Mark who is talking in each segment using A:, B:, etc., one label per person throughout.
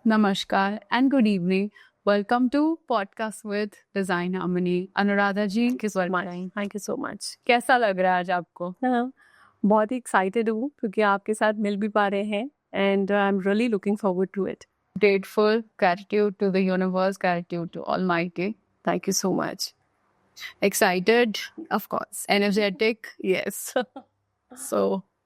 A: Namaskar and good evening. Welcome to Podcast with Design Harmony. Anuradha ji,
B: thank you so much.
A: कैसा लग रहा है आज आपको?
B: हाँ, बहुत ही एक्साइटेड हूँ क्योंकि आपके साथ मिल भी पा रहे हैं and I am really looking forward to it.
A: Grateful, gratitude to the universe, gratitude to Almighty.
B: Thank you so much.
A: Excited,
B: of course,
A: energetic.
B: Yes.
A: So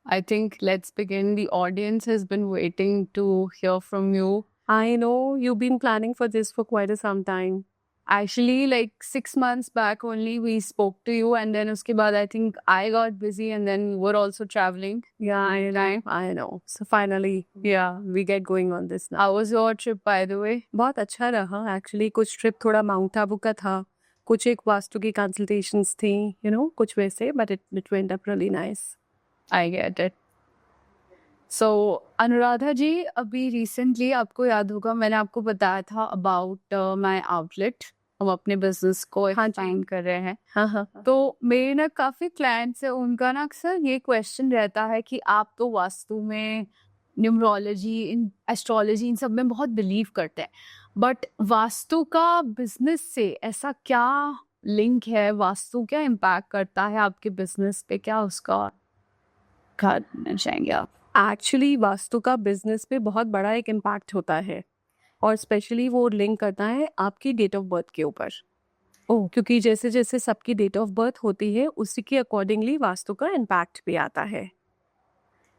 A: I think let's begin. The audience has been waiting to hear from you.
B: I know you been planning for this for quite some time.
A: Actually, like 6 months back only, we spoke to you, and then uske baad I think I got busy, and then we were also traveling.
B: Yeah I know so finally
A: Yeah.
B: We get going on this now.
A: How was your trip, by the way?
B: बहुत अच्छा रहा actually. कुछ trip थोड़ा mount Abu का था, कुछ एक वास्तु की कंसल्टेशंस थी, कुछ वैसे, but it went up really nice.
A: I get it. So, Anuradha ji, अभी रिसेंटली आपको याद होगा मैंने आपको बताया था अबाउट माय आउटलेट। हम अपने बिजनेस को
B: हाँ जी।
A: एक्सपैंड कर रहे हैं।
B: हाँ।
A: तो मेरे ना काफी क्लाइंट्स है, उनका ना अक्सर ये क्वेश्चन रहता है कि आप तो वास्तु में, न्यूमरोलॉजी, इन एस्ट्रोलॉजी, इन सब में बहुत बिलीव करते हैं, बट वास्तु का बिजनेस से ऐसा क्या लिंक है? वास्तु क्या इम्पैक्ट करता है आपके बिजनेस पे? क्या उसका कहना चाहेंगे आप?
B: एक्चुअली वास्तु का बिजनेस पे बहुत बड़ा एक इम्पैक्ट होता है और स्पेशली वो लिंक करता है आपकी डेट ऑफ बर्थ के ऊपर। क्योंकि जैसे जैसे सबकी डेट ऑफ बर्थ होती है उसी के अकॉर्डिंगली वास्तु का इम्पैक्ट भी आता है,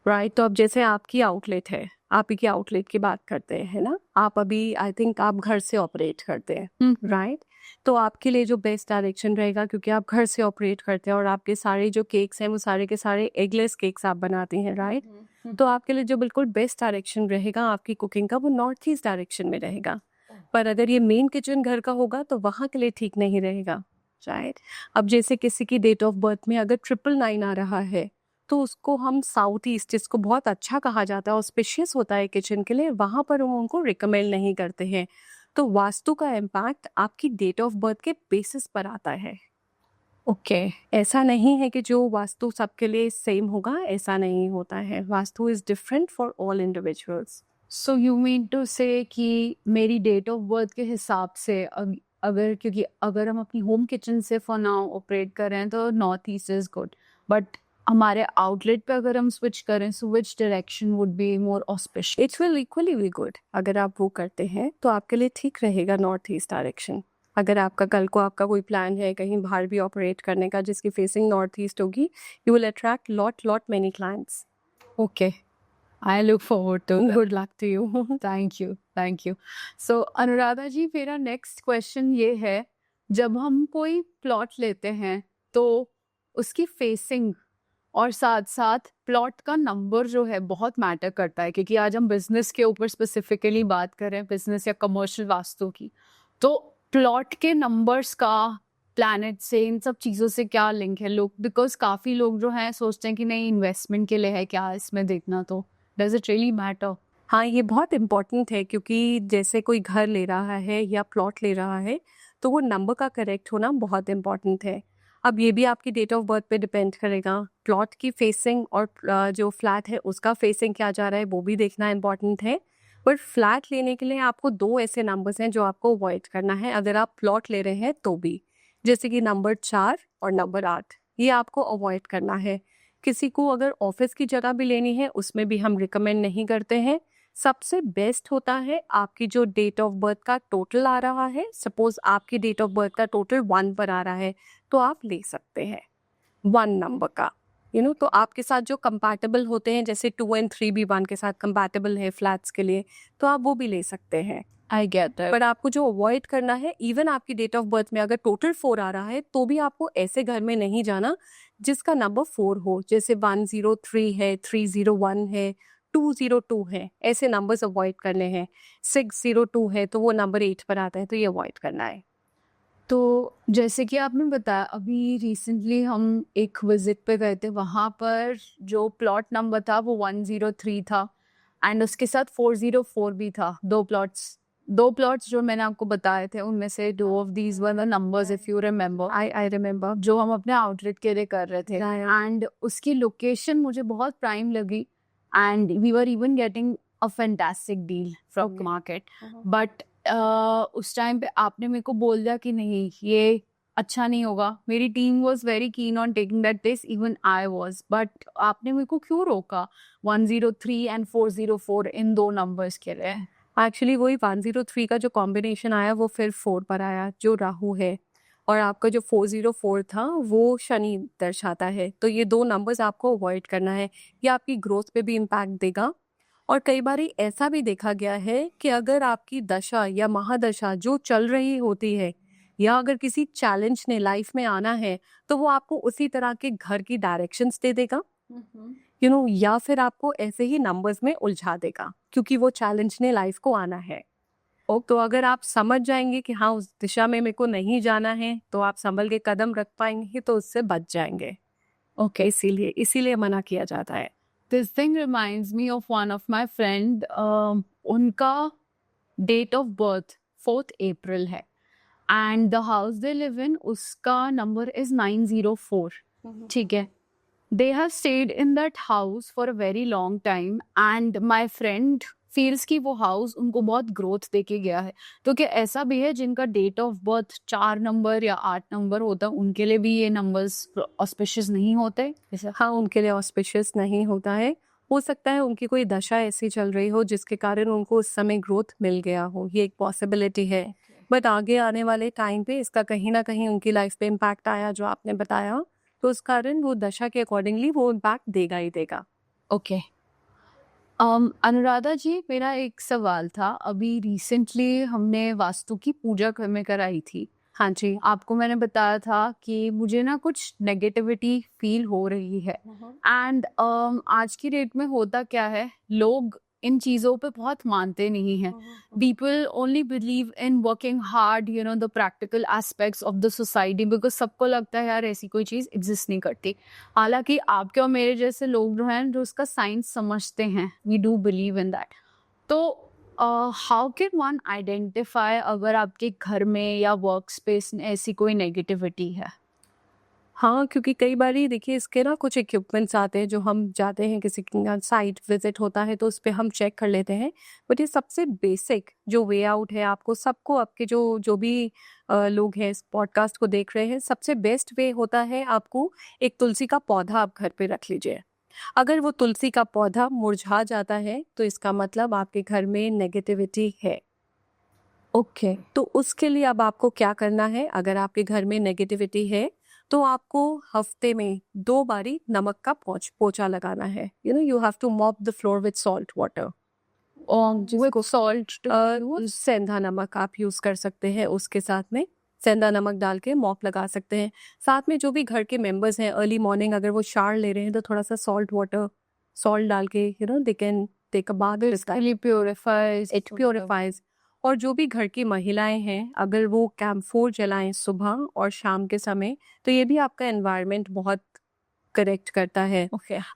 B: राइट। तो अब जैसे आपकी आउटलेट है, आप ही की आउटलेट की बात करते हैं, है ना। आप अभी आई थिंक आप घर से ऑपरेट करते हैं, राइट। तो आपके लिए जो बेस्ट डायरेक्शन रहेगा, क्योंकि आप घर से ऑपरेट करते हैं और आपके सारे जो केक्स हैं वो सारे के सारे एगलेस केक्स आप बनाती हैं, राइट। तो आपके लिए जो बिल्कुल बेस्ट डायरेक्शन रहेगा आपकी कुकिंग का, वो नॉर्थ ईस्ट डायरेक्शन में रहेगा। पर अगर ये मेन किचन घर का होगा तो वहाँ के लिए ठीक नहीं रहेगा, राइट। अब जैसे किसी की डेट ऑफ बर्थ में अगर 999 आ रहा है तो उसको हम साउथ ईस्ट, जिसको बहुत अच्छा कहा जाता है, ऑस्पिशियस होता है किचन के लिए, वहाँ पर हम उनको रिकमेंड नहीं करते हैं। तो वास्तु का इम्पैक्ट आपकी डेट ऑफ बर्थ के बेसिस पर आता है।
A: ओके।
B: ऐसा नहीं है कि जो वास्तु सबके लिए सेम होगा, ऐसा नहीं होता है। Vastu is different for all individuals.
A: So you mean to say कि मेरी डेट ऑफ बर्थ के हिसाब से अगर क्योंकि अगर हम अपनी होम किचन से फॉर नाउ ऑपरेट कर रहे हैं तो north east is good, but हमारे आउटलेट पे अगर हम स्विच करें, so which direction would be more auspicious?
B: It's will equally be good. अगर आप वो करते हैं तो आपके लिए ठीक रहेगा नॉर्थ ईस्ट डायरेक्शन। अगर आपका कल को आपका कोई प्लान है कहीं बाहर भी ऑपरेट करने का जिसकी फेसिंग नॉर्थ ईस्ट होगी, you will attract lot many clients.
A: Okay, I look forward to.
B: Good luck to you.
A: Thank you. So Anuradha ji, मेरा नेक्स्ट क्वेश्चन ये है, जब हम कोई प्लॉट लेते हैं तो उसकी फेसिंग और साथ साथ प्लॉट का नंबर जो है बहुत मैटर करता है, क्योंकि आज हम बिजनेस के ऊपर स्पेसिफिकली बात करें, बिजनेस या कमर्शियल वास्तु की, तो प्लॉट के नंबर्स का प्लैनेट से, इन सब चीज़ों से क्या लिंक है? लोग, बिकॉज काफ़ी लोग जो हैं सोचते हैं कि नहीं इन्वेस्टमेंट के लिए है क्या इसमें देखना, तो डज इट रियली मैटर?
B: हाँ, ये बहुत इम्पोर्टेंट है क्योंकि जैसे कोई घर ले रहा है या प्लॉट ले रहा है तो वो नंबर का करेक्ट होना बहुत इम्पोर्टेंट है। अब ये भी आपकी डेट ऑफ बर्थ पे डिपेंड करेगा। प्लॉट की फेसिंग और जो फ्लैट है उसका फेसिंग क्या जा रहा है वो भी देखना इम्पोर्टेंट है। बट फ्लैट लेने के लिए आपको 2 ऐसे नंबर्स हैं जो आपको अवॉइड करना है अगर आप प्लॉट ले रहे हैं तो भी, जैसे कि नंबर 4 और नंबर 8, ये आपको अवॉइड करना है। किसी को अगर ऑफिस की जगह भी लेनी है उसमें भी हम रिकमेंड नहीं करते हैं। सबसे बेस्ट होता है आपकी जो डेट ऑफ बर्थ का टोटल आ रहा है, सपोज आपकी डेट ऑफ बर्थ का टोटल 1 पर आ रहा है तो आप ले सकते हैं 1 नंबर का, तो आपके साथ जो कंपैटिबल होते हैं, जैसे 2 और 3 भी 1 के साथ कंपैटिबल है फ्लैट्स के लिए, तो आप वो भी ले सकते हैं।
A: I get that.
B: पर आपको जो अवॉइड करना है, इवन आपकी डेट ऑफ बर्थ में अगर टोटल 4 आ रहा है तो भी आपको ऐसे घर में नहीं जाना जिसका नंबर 4 हो, जैसे 103 है, 301 है, 202 है, ऐसे नंबर्स अवॉइड करने हैं। 602 है तो वो नंबर 8 पर आता है, तो ये अवॉइड करना है।
A: तो जैसे कि आपने बताया, अभी रिसेंटली हम एक विजिट पे गए थे, वहाँ पर जो प्लॉट नंबर था वो 103 था एंड उसके साथ 404 भी था। दो प्लॉट्स जो मैंने आपको बताए थे उनमें से 2 of these were the numbers, if you remember.
B: I remember.
A: जो हम अपने आउटलेट के लिए कर रहे थे, एंड उसकी लोकेशन मुझे बहुत प्राइम लगी and we were even getting a fantastic deal from
B: Okay.
A: Market,
B: Uh-huh.
A: But उस टाइम पे आपने मेरे को बोल दिया कि नहीं ये अच्छा नहीं होगा। मेरी team was very keen on taking that risk, even I was, but आपने मेरे को क्यों रोका 103 एंड 404 इन दो नंबर्स के लिए?
B: एक्चुअली वही 103 का जो कॉम्बिनेशन आया वो फिर 4 पर आया जो राहु है, और आपका जो 404 था वो शनि दर्शाता है। तो ये दो नंबर्स आपको अवॉइड करना है, ये आपकी ग्रोथ पे भी इम्पैक्ट देगा। और कई बार ऐसा भी देखा गया है कि अगर आपकी दशा या महादशा जो चल रही होती है, या अगर किसी चैलेंज ने लाइफ में आना है, तो वो आपको उसी तरह के घर की डायरेक्शंस दे देगा, या फिर आपको ऐसे ही नंबर्स में उलझा देगा, क्योंकि वो चैलेंज ने लाइफ को आना है। तो अगर आप समझ जाएंगे कि हाँ उस दिशा में मेरे को नहीं जाना है, तो आप संभल के कदम रख पाएंगे, तो उससे बच जाएंगे।
A: ओके,
B: इसीलिए मना किया जाता है।
A: This thing reminds me of one of my friend, उनका डेट ऑफ बर्थ 4th अप्रैल है and the house they live in उसका नंबर इज 904, ठीक है। They have stayed in that house for a very long time and my friend feels कि वो house उनको बहुत growth देके गया है। तो क्या ऐसा भी है जिनका डेट ऑफ बर्थ 4 नंबर या 8 नंबर होता है उनके लिए भी ये नंबर्स ऑस्पिशियस नहीं होते?
B: हाँ, उनके लिए ऑस्पिशियस नहीं होता है। हो सकता है उनकी कोई दशा ऐसी चल रही हो जिसके कारण उनको उस समय ग्रोथ मिल गया हो, ये एक पॉसिबिलिटी है। बट आगे आने वाले टाइम पे इसका कहीं ना कहीं उनकी लाइफ पे इम्पैक्ट आया, जो आपने बताया, तो उस कारण वो दशा के अकॉर्डिंगली वो इम्पैक्ट देगा ही देगा।
A: ओके। अनुराधा जी, मेरा एक सवाल था। अभी रिसेंटली हमने वास्तु की पूजा घर में कराई थी।
B: हाँ जी।
A: आपको मैंने बताया था कि मुझे ना कुछ नेगेटिविटी फील हो रही है एंड आज की डेट में होता क्या है, लोग इन चीज़ों पे बहुत मानते नहीं हैं। People only believe in working hard, the practical aspects of the society, because सबको लगता है यार ऐसी कोई चीज़ एग्जिस्ट नहीं करती। हालांकि आपके और मेरे जैसे लोग जो हैं जो उसका साइंस समझते हैं, we do believe in that। तो हाउ कैन वन आइडेंटिफाई अगर आपके घर में या वर्क स्पेस में ऐसी कोई नेगेटिविटी है?
B: हाँ, क्योंकि कई बारी देखिए इसके ना कुछ इक्विपमेंट्स आते हैं, जो हम जाते हैं किसी साइट विजिट होता है तो उस पे हम चेक कर लेते हैं। बट ये सबसे बेसिक जो वे आउट है, आपको सबको, आपके जो जो भी लोग हैं इस पॉडकास्ट को देख रहे हैं, सबसे बेस्ट वे होता है आपको एक तुलसी का पौधा आप घर पे रख लीजिए। अगर वो तुलसी का पौधा मुरझा जाता है तो इसका मतलब आपके घर में नेगेटिविटी है।
A: ओके।
B: तो उसके लिए अब आपको क्या करना है, अगर आपके घर में नेगेटिविटी है तो आपको हफ्ते में 2 बारी नमक का पोछा लगाना है। You have to mop the floor with salt water.
A: With salt,
B: सेंधा नमक आप यूज कर सकते हैं, उसके साथ में सेंधा नमक डाल के मॉप लगा सकते हैं। साथ में जो भी घर के मेंबर्स हैं, अर्ली मॉर्निंग अगर वो शावर ले रहे हैं तो थोड़ा सा सॉल्ट डाल के they can take a bath. It purifies. और जो भी घर की महिलाएं हैं, अगर वो कैम्फोर जलाएं सुबह और शाम के समय, तो ये भी आपका एनवायरनमेंट बहुत करेक्ट करता है।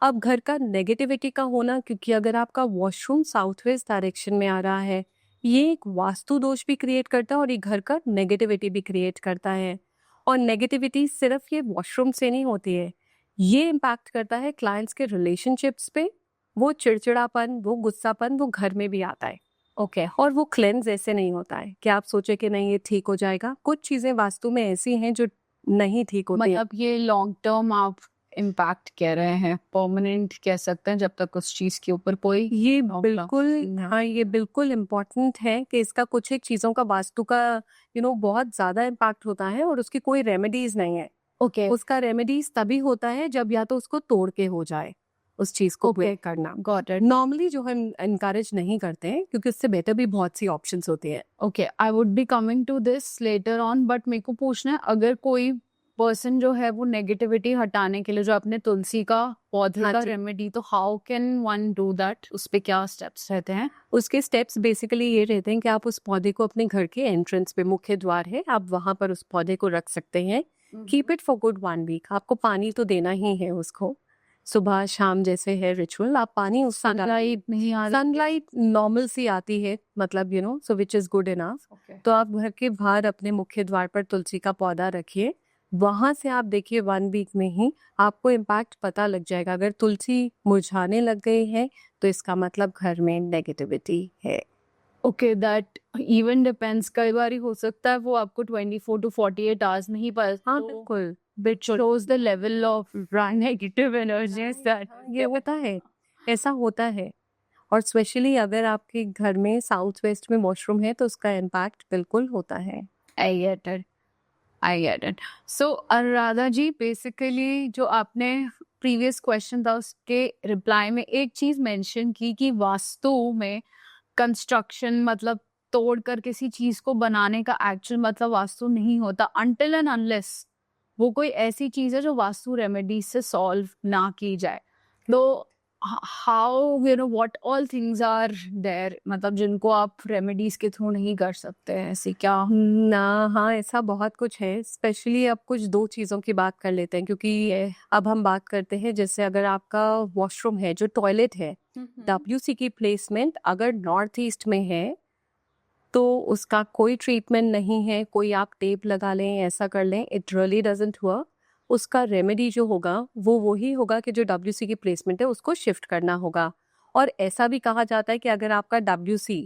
B: अब घर का नेगेटिविटी का होना, क्योंकि अगर आपका वॉशरूम साउथ वेस्ट डायरेक्शन में आ रहा है, ये एक वास्तु दोष भी क्रिएट करता है और ये घर का नेगेटिविटी भी क्रिएट करता है। और नेगेटिविटी सिर्फ ये वॉशरूम से नहीं होती है, ये इम्पैक्ट करता है क्लाइंट्स के रिलेशनशिप्स पे। वो चिड़चिड़ापन, वो गुस्सापन, वो घर में भी आता है। और वो क्लेंज ऐसे नहीं होता है कि आप सोचे कि नहीं ये ठीक हो जाएगा। कुछ चीजें वास्तु में ऐसी हैं जो नहीं ठीक होती हैं।
A: मतलब ये लॉन्ग टर्म आप इम्पैक्ट कह रहे हैं, परमानेंट कह सकते हैं, जब तक उस चीज के ऊपर कोई
B: ये बिल्कुल इम्पोर्टेंट है कि इसका कुछ एक चीजों का वास्तु का बहुत ज्यादा इम्पैक्ट होता है और उसकी कोई रेमेडीज नहीं है। उसका रेमेडीज तभी होता है जब या तो उसको तोड़ के हो जाए, उस चीज को ब्रेक करना।
A: Got it.
B: नॉर्मली जो हम इनकरेज नहीं करते हैं, क्योंकि उससे बेटर भी बहुत सी ऑप्शंस होती है।
A: Okay, I would be coming to this later on, but मेरे को पूछना है, अगर कोई पर्सन जो है वो नेगेटिविटी हटाने के लिए जो अपने तुलसी का पौधे का रेमेडी, तो how can one do that? उस पे क्या स्टेप्स रहते हैं?
B: उसके स्टेप्स बेसिकली ये रहते हैं कि आप उस पौधे को अपने घर के एंट्रेंस पे, मुख्य द्वार है, आप वहां पर उस पौधे को रख सकते हैं। Keep it for good 1 week. आपको पानी तो देना ही है उसको, सुबह शाम जैसे है रिचुअल। आप पानी उस सनलाइट नॉर्मल सी आती है, मतलब सो विच इज गुड इनफ। तो आप घर के बाहर अपने मुख्य द्वार पर तुलसी का पौधा रखिए। वहां से आप देखिए 1 वीक में ही आपको इम्पैक्ट पता लग जाएगा। अगर तुलसी मुरझाने लग गई है तो इसका मतलब घर में नेगेटिविटी है।
A: Okay, that even depends. कई बार हो सकता है वो आपको 24 to 48 आवर्स नहीं पर
B: हाँ
A: तो
B: बिल्कुल
A: it shows the level of negative energies that
B: ये होता है, ऐसा होता है। और स्पेशली अगर आपके घर में साउथ वेस्ट में वॉशरूम है तो उसका इम्पैक्ट बिल्कुल होता है।
A: I get it. I get it. So Anuradha ji, basically जो आपने प्रीवियस क्वेश्चन था उसके रिप्लाई में एक चीज मेंशन की कि वास्तु में कंस्ट्रक्शन मतलब तोड़कर किसी चीज को बनाने का एक्चुअल मतलब वास्तु नहीं होता, अनटिल एंड अनलेस वो कोई ऐसी चीज है जो वास्तु रेमेडी से सॉल्व ना की जाए। तो how what all things are there, मतलब जिनको आप रेमेडीज के थ्रू नहीं कर सकते हैं, ऐसी क्या?
B: ना हाँ, ऐसा बहुत कुछ है। स्पेशली अब कुछ दो चीज़ों की बात कर लेते हैं, क्योंकि अब हम बात करते हैं जैसे अगर आपका वॉशरूम है, जो टॉयलेट है, WC की प्लेसमेंट अगर नॉर्थ ईस्ट में है तो उसका कोई ट्रीटमेंट नहीं है, कोई आप टेप लगा लें, ऐसा कर लें, इट रियली डजंट वर्क। उसका रेमेडी जो होगा वो वही होगा कि जो WC की प्लेसमेंट है उसको शिफ्ट करना होगा। और ऐसा भी कहा जाता है कि अगर आपका WC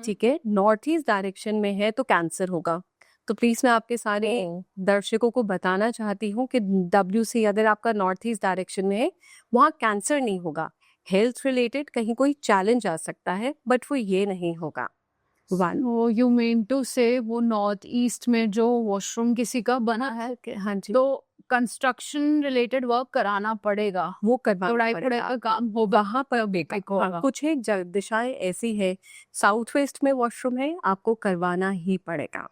B: ठीक है नॉर्थ ईस्ट डायरेक्शन में है तो कैंसर होगा। तो प्लीज मैं आपके सारे दर्शकों को बताना चाहती हूँ कि WC अगर आपका नॉर्थ ईस्ट डायरेक्शन में है वहाँ कैंसर नहीं होगा। हेल्थ रिलेटेड कहीं कोई चैलेंज आ सकता है बट वो ये नहीं होगा। वन
A: वो यू मीन टू से वो नॉर्थ ईस्ट में जो वॉशरूम किसी का बना है
B: हाँ जी,
A: तो कंस्ट्रक्शन रिलेटेड वर्क कराना पड़ेगा,
B: वो करवाना
A: तोड़ाई
B: पड़ेगा।
A: फोड़ाई का काम होगा।
B: वहाँ पर बेकार
A: होगा।
B: कुछ एक दिशाएं ऐसी है, साउथ वेस्ट में वॉशरूम है, आपको करवाना ही पड़ेगा।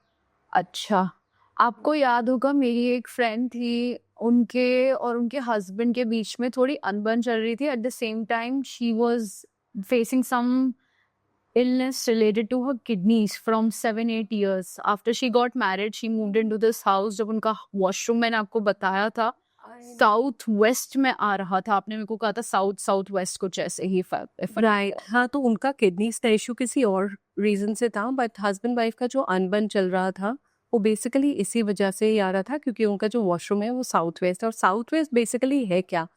A: अच्छा, आपको याद होगा मेरी एक फ्रेंड थी, उनके और उनके हस्बैंड के बीच में थोड़ी अनबन चल रही थी। At the same time she was facing some illness related to her kidneys from 7-8 years. After she got married, she moved into this house. जब उनका वॉशरूम मैंने आपको बताया था साउथ वेस्ट में आ रहा था, आपने मेरे को कहा था साउथ वेस्ट कुछ ऐसे ही
B: राइट हाँ, तो उनका किडनीज का इशू किसी और रीजन से था, बट हस्बैंड वाइफ का जो अनबन चल रहा था वो बेसिकली इसी वजह से ही आ रहा था, क्योंकि उनका जो वॉशरूम है वो साउथ वेस्ट है। और साउथ वेस्ट बेसिकली है क्या,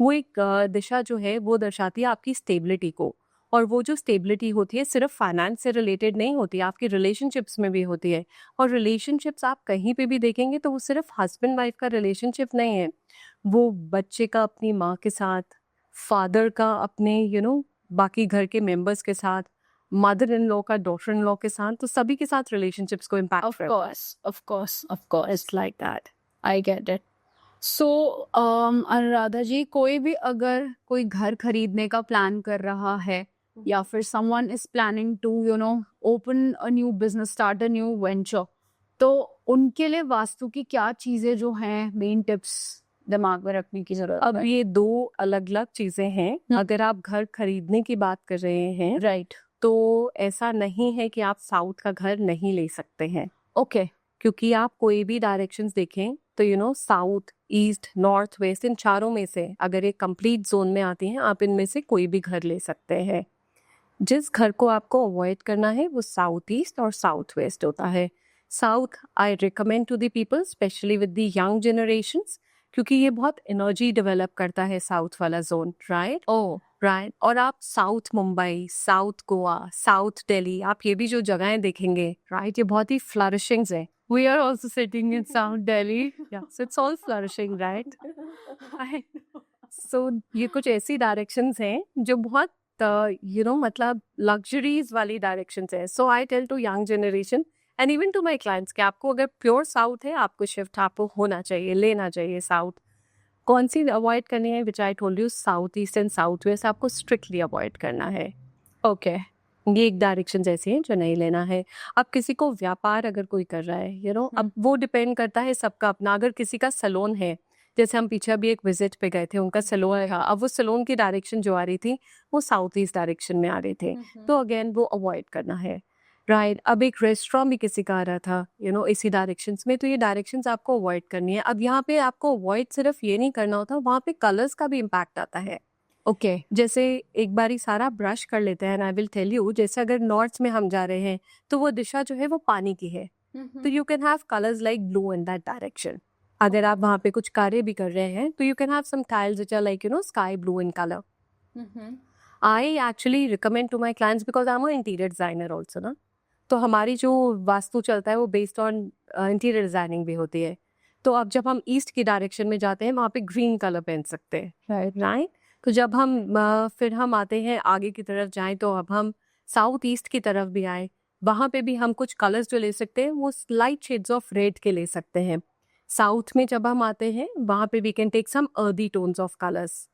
B: वो एक दिशा जो है वो दर्शाती है आपकी स्टेबिलिटी को। और वो जो स्टेबिलिटी होती है सिर्फ फाइनेंस से रिलेटेड नहीं होती, आपकी रिलेशनशिप्स में भी होती है। और रिलेशनशिप्स आप कहीं पे भी देखेंगे तो वो सिर्फ हस्बैंड वाइफ का रिलेशनशिप नहीं है, वो बच्चे का अपनी माँ के साथ, फादर का अपने बाकी घर के मेंबर्स के साथ, मदर इन लॉ का डॉटर इन लॉ के साथ, तो सभी के साथ रिलेशनशिप्स को impact
A: of course it's like that. I get it. So Anuradha ji, कोई भी अगर कोई घर खरीदने का प्लान कर रहा है या फिर someone is planning to open a new business, start a new venture, तो उनके लिए वास्तु की क्या चीजें जो हैं मेन टिप्स दिमाग में रखने की जरूरत
B: अब
A: है?
B: ये दो अलग अलग चीजें हैं। अगर आप घर खरीदने की बात कर रहे हैं
A: राइट,
B: तो ऐसा नहीं है कि आप साउथ का घर नहीं ले सकते हैं,
A: ओके,
B: क्योंकि आप कोई भी डायरेक्शंस देखें तो साउथ ईस्ट नॉर्थ वेस्ट इन चारों में से अगर एक कंप्लीट जोन में आती हैं आप इनमें से कोई भी घर ले सकते हैं। जिस घर को आपको अवॉइड करना है वो साउथ ईस्ट और साउथ वेस्ट होता है। South I recommend to the people specially with the young generations, क्योंकि ये बहुत एनर्जी डेवलप करता है साउथ वाला जोन। Right right. और आप south Mumbai, south Goa, south Delhi, आप ये भी जो जगहें देखेंगे राइट, ये बहुत ही फ्लरिशिंग्स है।
A: we are also sitting in South Delhi.
B: Yes, it's all flourishing, right? So ये कुछ ऐसी डायरेक्शंस हैं जो बहुत मतलब लग्जरीज वाली डायरेक्शंस है। So I tell to young generation and even to my clients कि आपको अगर प्योर साउथ है आपको शिफ्ट आपको होना चाहिए, लेना चाहिए साउथ। कौन सी अवॉइड करनी है, which I told you, south east and south west आपको स्ट्रिक्टली अवॉइड करना है।
A: ओके,
B: ये एक डायरेक्शन ऐसी है जो नहीं लेना है। अब किसी को व्यापार अगर कोई कर रहा है अब वो डिपेंड करता है सबका अपना। अगर किसी का सैलून है, जैसे हम पीछे अभी एक विजिट पे गए थे, उनका सैलून था, अब वो सैलून की डायरेक्शन जो आ रही थी वो साउथ ईस्ट डायरेक्शन में आ रहे थे, तो अगेन वो अवॉइड करना है। राइट, अब एक रेस्टोरेंट भी किसी का आ रहा था इसी डायरेक्शंस में, तो ये डायरेक्शंस आपको अवॉइड करनी है। अब यहाँ पे आपको अवॉइड सिर्फ ये नहीं करना होता, वहाँ पे कलर्स का भी इम्पैक्ट आता है।
A: ओके,
B: जैसे एक बारी सारा ब्रश कर लेते हैं, आई विल टेल यू, जैसे अगर नॉर्थ में हम जा रहे हैं तो वो दिशा जो है वो पानी की है, तो you can have colours like blue in that direction. अगर आप वहाँ पे कुछ कार्य भी कर रहे हैं तो you can have some tiles which are like sky blue in colour. I actually recommend to my clients because I am interior designer also ना, तो हमारी जो वास्तु चलता है वो बेस्ड ऑन इंटीरियर डिज़ाइनिंग भी होती है। तो अब जब हम ईस्ट की डायरेक्शन में जाते हैं वहाँ पे ग्रीन कलर पहन सकते हैं, राइट। तो जब हम फिर हम आते हैं आगे की तरफ जाएं, तो अब हम साउथ ईस्ट की तरफ भी आए, वहाँ पे भी हम कुछ कलर्स जो ले सकते हैं वो लाइट शेड्स ऑफ रेड के ले सकते हैं। साउथ में जब हम आते हैं वहाँ पे we can take some earthy tones of colours,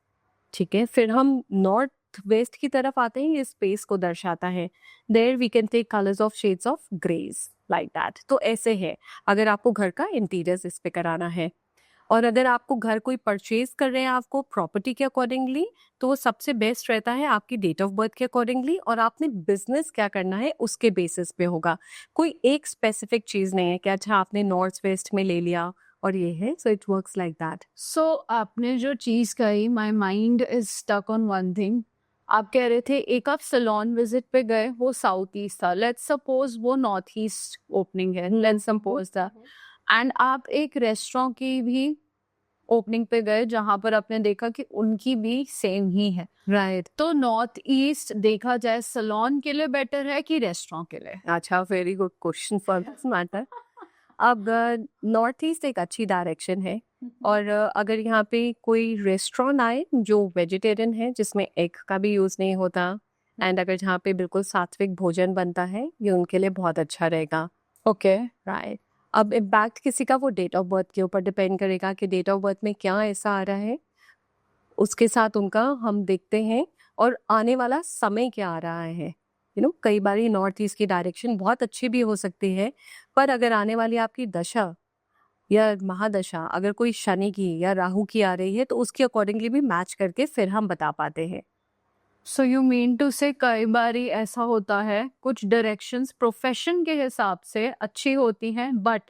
B: ठीक है। फिर हम नॉर्थ वेस्ट की तरफ आते हैं, ये स्पेस को दर्शाता है, there we can take colours of shades of greys like that. तो ऐसे है अगर आपको घर का इंटीरियर इस पे कराना है। और अगर आपको घर कोई परचेज कर रहे हैं आपको प्रॉपर्टी के अकॉर्डिंगली, तो वो सबसे बेस्ट रहता है आपकी डेट ऑफ बर्थ के अकॉर्डिंगली, और आपने बिजनेस क्या करना है उसके बेसिस पे होगा। कोई एक स्पेसिफिक चीज़ नहीं है कि अच्छा आपने नॉर्थ वेस्ट में ले लिया और ये है, so it works like that.
A: So आपने जो चीज़ कही, my mind is stuck on one thing. आप कह रहे थे एक आप सलोन विजिट पे गए, वो साउथ ईस्ट था, लेट्स सपोज वो नॉर्थ ईस्ट ओपनिंग है, लेट्स सपोज दैट, एंड आप एक रेस्टोरेंट की भी ओपनिंग पे गए जहां पर आपने देखा कि उनकी भी सेम ही है,
B: राइट।
A: तो नॉर्थ ईस्ट देखा जाए सलोन के लिए बेटर है कि रेस्टोरेंट के लिए?
B: अच्छा, very good question for this matter. अब नॉर्थ ईस्ट एक अच्छी डायरेक्शन है, और अगर यहाँ पे कोई रेस्टोरेंट आए जो वेजिटेरियन है जिसमें एग का भी यूज़ नहीं होता, एंड अगर जहाँ पे बिल्कुल सात्विक भोजन बनता है, ये उनके लिए बहुत अच्छा रहेगा।
A: Okay,
B: right. अब इम्पैक्ट किसी का वो डेट ऑफ बर्थ के ऊपर डिपेंड करेगा कि डेट ऑफ बर्थ में क्या ऐसा आ रहा है, उसके साथ उनका हम देखते हैं, और आने वाला समय क्या आ रहा है। कई बार नॉर्थ ईस्ट की डायरेक्शन बहुत अच्छी भी हो सकती है, पर अगर आने वाली आपकी दशा या महादशा अगर कोई शनि की या राहु की आ रही है, तो उसके अकॉर्डिंगली भी मैच करके फिर हम बता पाते हैं।
A: सो यू मीन टू से कई बार ऐसा होता है कुछ डायरेक्शंस प्रोफेशन के हिसाब से अच्छी होती हैं, बट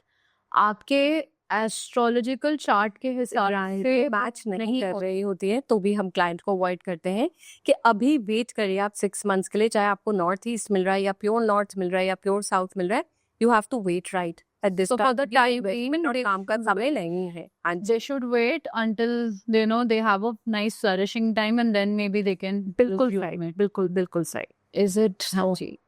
A: आपके एस्ट्रोलॉजिकल चार्ट के हिसाब से
B: मैच नहीं कर
A: होती।
B: रही होती है, तो भी हम क्लाइंट को अवॉइड करते हैं कि अभी वेट करिए आप 6 मंथ्स के लिए, चाहे आपको नॉर्थ ईस्ट मिल रहा है या प्योर नॉर्थ मिल रहा है या प्योर साउथ मिल रहा है, you have to wait right at this
A: So for the time being,
B: और काम का समय नहीं है। हाँ जी,
A: they should wait until they have a nice flourishing time and then maybe they can
B: बिल्कुल
A: review
B: सही,
A: it.
B: बिल्कुल बिल्कुल सही।
A: Is it?
B: हाँ जी,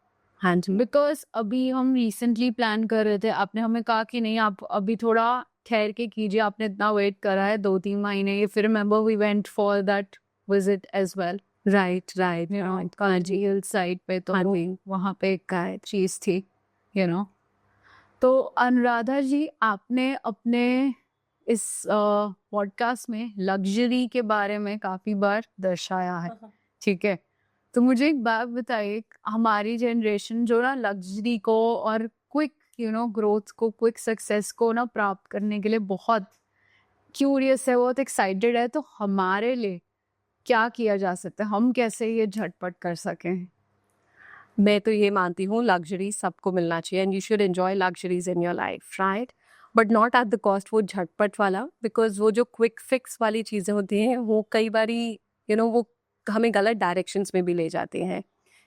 B: हाँ जी।
A: बिकॉज अभी हम रिसेंटली प्लान कर रहे थे, आपने हमें कहा कि नहीं आप अभी थोड़ा ठहर के कीजिए, आपने इतना वेट करा है 2-3 महीने, फिर remember we went for that visit as well,
B: right right.
A: Kanji hill side पे, तो
B: हाँ जी।
A: वहाँ पे एक चीज़ थी, यू नो। तो अनुराधा जी, आपने अपने इस पॉडकास्ट में लग्जरी के बारे में काफ़ी बार दर्शाया है, ठीक है। तो मुझे एक बात बताइए, हमारी जनरेशन जो ना लग्जरी को और क्विक ग्रोथ को, क्विक सक्सेस को ना प्राप्त करने के लिए बहुत क्यूरियस है, बहुत एक्साइटेड है, तो हमारे लिए क्या किया जा सकता है, हम कैसे ये झटपट कर सकें?
B: मैं तो ये मानती हूँ लग्जरी सबको मिलना चाहिए, and you should enjoy luxuries in your life, right, but not at the cost वो झटपट वाला, बिकॉज वो जो क्विक फिक्स वाली चीज़ें होती हैं वो कई बारी वो हमें गलत डायरेक्शंस में भी ले जाती हैं,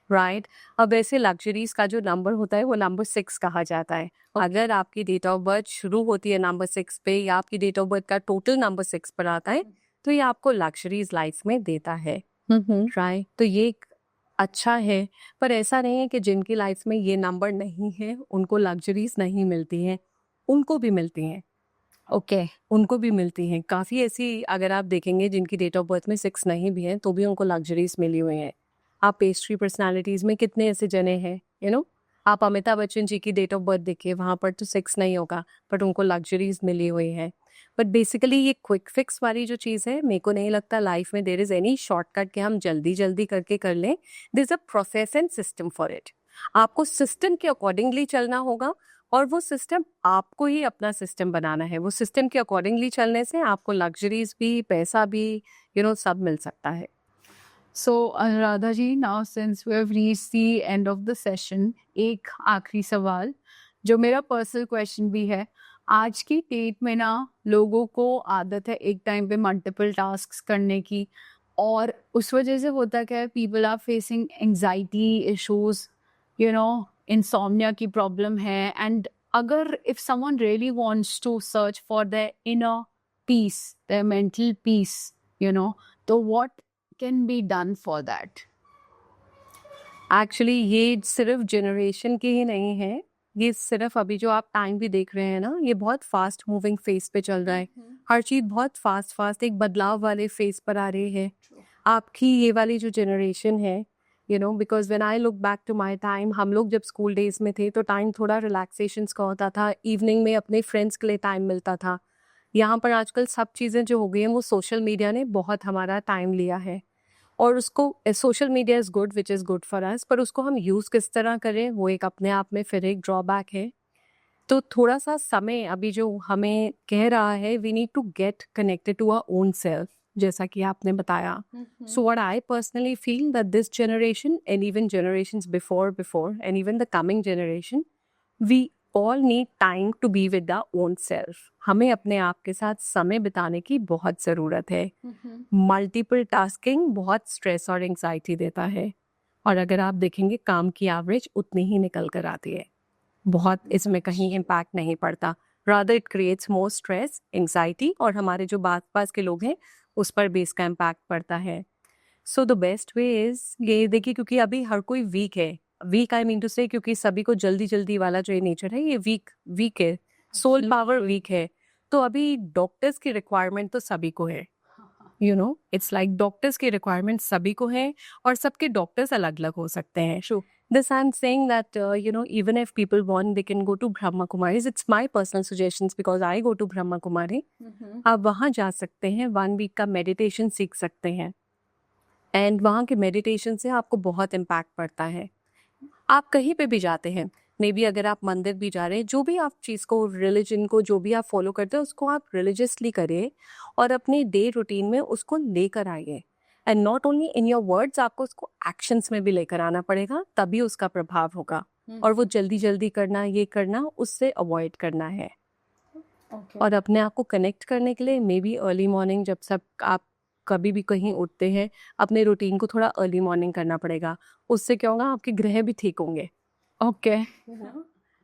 B: राइट। अब ऐसे लग्जरीज का जो नंबर होता है वो नंबर 6 कहा जाता है। अगर आपकी डेट ऑफ बर्थ शुरू होती है नंबर 6 पे, या आपकी डेट ऑफ बर्थ का टोटल नंबर 6 पर आता है, तो ये आपको लग्जरीज लाइफ में देता है, राइट। तो ये एक अच्छा है, पर ऐसा नहीं है कि जिनकी लाइफ में ये नंबर नहीं है उनको लग्जरीज नहीं मिलती हैं, उनको भी मिलती हैं,
A: ओके।
B: उनको भी मिलती हैं। काफ़ी ऐसी अगर आप देखेंगे जिनकी डेट ऑफ बर्थ में 6 नहीं भी है, तो भी उनको लग्जरीज मिली हुई हैं। आप पेस्ट्री पर्सनालिटीज़ में कितने ऐसे जने हैं, आप अमिताभ बच्चन जी की डेट ऑफ बर्थ देखिए, वहाँ पर तो 6 नहीं होगा, बट उनको लग्जरीज मिली हुई है। बट बेसिकली ये क्विक फिक्स वाली जो चीज़ है, मेरे को नहीं लगता लाइफ में देयर इज़ एनी शॉर्टकट कि हम जल्दी जल्दी करके कर लें। There is a process and system for it. आपको सिस्टम के अकॉर्डिंगली चलना होगा, और वो सिस्टम आपको ही अपना सिस्टम बनाना है। वो सिस्टम के अकॉर्डिंगली चलने से आपको लग्जरीज भी, पैसा भी, सब मिल सकता है।
A: So Anuradha ji, now since we have reached the end of the session, एक आखिरी सवाल जो मेरा पर्सनल क्वेश्चन भी है। आज की डेट में ना लोगों को आदत है एक टाइम पे मल्टीपल टास्क्स करने की, और उस वजह से होता क्या है, people are facing anxiety issues, insomnia की प्रॉब्लम है, एंड अगर if someone really wants to search for the inner peace, the mental peace, तो what can be done for that?
B: Actually ये सिर्फ जनरेशन की ही नहीं है, ये सिर्फ अभी जो आप टाइम भी देख रहे हैं ना, ये बहुत फास्ट मूविंग फेस पे चल रहा है। हर चीज़ बहुत फास्ट फास्ट एक बदलाव वाले फेस पर आ रही है। आपकी ये वाली जो जनरेशन है, because when I look back to my time, हम लोग जब स्कूल डेज में थे तो टाइम थोड़ा रिलैक्सेशंस का होता था, इवनिंग में अपने फ्रेंड्स के लिए टाइम मिलता था। यहाँ पर आजकल सब चीज़ें जो हो गई हैं वो सोशल मीडिया ने बहुत हमारा टाइम लिया है, और उसको social media is good which is good for us, पर उसको हम यूज़ किस तरह करें वो एक अपने आप में फिर एक ड्रॉबैक है। तो थोड़ा सा समय अभी जो हमें कह रहा है, we need to get connected to our own self, जैसा कि आपने बताया। So what I personally feel that this generation and even generations before and even the coming generation, we all need time to be with our own self. हमें अपने आप के साथ समय बिताने की बहुत ज़रूरत है। मल्टीपल टास्किंग बहुत स्ट्रेस और एंग्जाइटी देता है, और अगर आप देखेंगे काम की एवरेज उतनी ही निकल कर आती है, बहुत इसमें कहीं इम्पैक्ट नहीं पड़ता। Rather it creates more stress, anxiety, और हमारे जो पास के लोग हैं उस पर भी इसका इम्पैक्ट पड़ता है। So the best way is ये देखिए, क्योंकि अभी हर कोई वीक है, वीक आई मीन टू से, क्योंकि सभी को जल्दी जल्दी वाला जो ये नेचर है ये वीक है, सोल पावर वीक है। तो अभी डॉक्टर्स की रिक्वायरमेंट तो सभी को है, इट्स लाइक डॉक्टर्स की रिक्वायरमेंट सभी को है, और सबके डॉक्टर्स अलग अलग हो सकते हैं। This I'm saying that, even if people want, they can go to Brahma Kumaris. It's my personal suggestions because I go to Brahma Kumari. आप वहाँ जा सकते हैं, 1 वीक का मेडिटेशन सीख सकते हैं, एंड वहाँ के मेडिटेशन से आपको बहुत इम्पैक्ट पड़ता है। आप कहीं पे भी जाते हैं, मे बी अगर आप मंदिर भी जा रहे हैं, जो भी आप चीज़ को, रिलीजन को जो भी आप फॉलो करते हैं उसको आप रिलीजियसली करिए, और अपने डे रूटीन में उसको लेकर आइए, and not only in your words, आपको उसको एक्शंस में भी लेकर आना पड़ेगा, तभी उसका प्रभाव होगा। और वो जल्दी जल्दी करना, ये करना, उससे अवॉइड करना है। और अपने आप को कनेक्ट करने के लिए मे बी अर्ली मॉर्निंग, जब सब आप कभी भी कहीं उठते हैं, अपने रूटीन को थोड़ा अर्ली मॉर्निंग करना पड़ेगा। उससे क्या होगा, आपके ग्रह भी ठीक होंगे।
A: ओके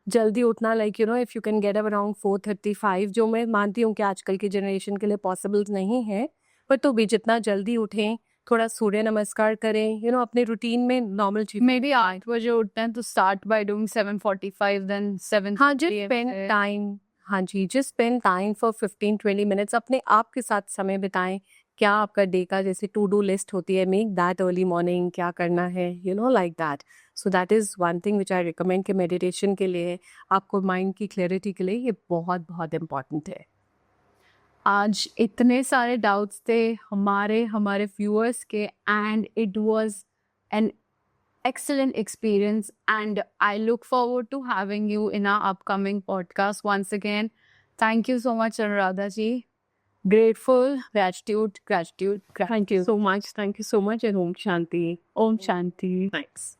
B: जल्दी उठना, like if you can get up around 4:35, जो मैं मानती हूँ कि आजकल की जनरेशन के लिए पॉसिबल नहीं है, पर तो भी जितना जल्दी उठें, थोड़ा सूर्य नमस्कार करें, अपने रूटीन में नॉर्मल चीज।
A: मे बी 8 बजे उठते हैं तो स्टार्ट बाय डूइंग 7:45 देन 7।
B: हाँ, जस्ट स्पेंड टाइम, हाँ जी, just spend time for 15-20 minutes, अपने आप के साथ समय बिताएं। क्या आपका डे का जैसे टू डू लिस्ट होती है, मेक दैट अर्ली मॉर्निंग, क्या करना है, like that. So that is one thing which I recommend कि मेडिटेशन के लिए, आपको माइंड की क्लैरिटी के लिए ये बहुत बहुत इम्पॉर्टेंट है।
A: आज इतने सारे डाउट्स थे हमारे व्यूअर्स के, and it was an excellent experience, and I look forward to having you in our upcoming podcast once again. Thank you so much, Anuradha ji. Grateful, gratitude.
B: Thank you so much, and Om Shanti.
A: Om Shanti.
B: Thanks.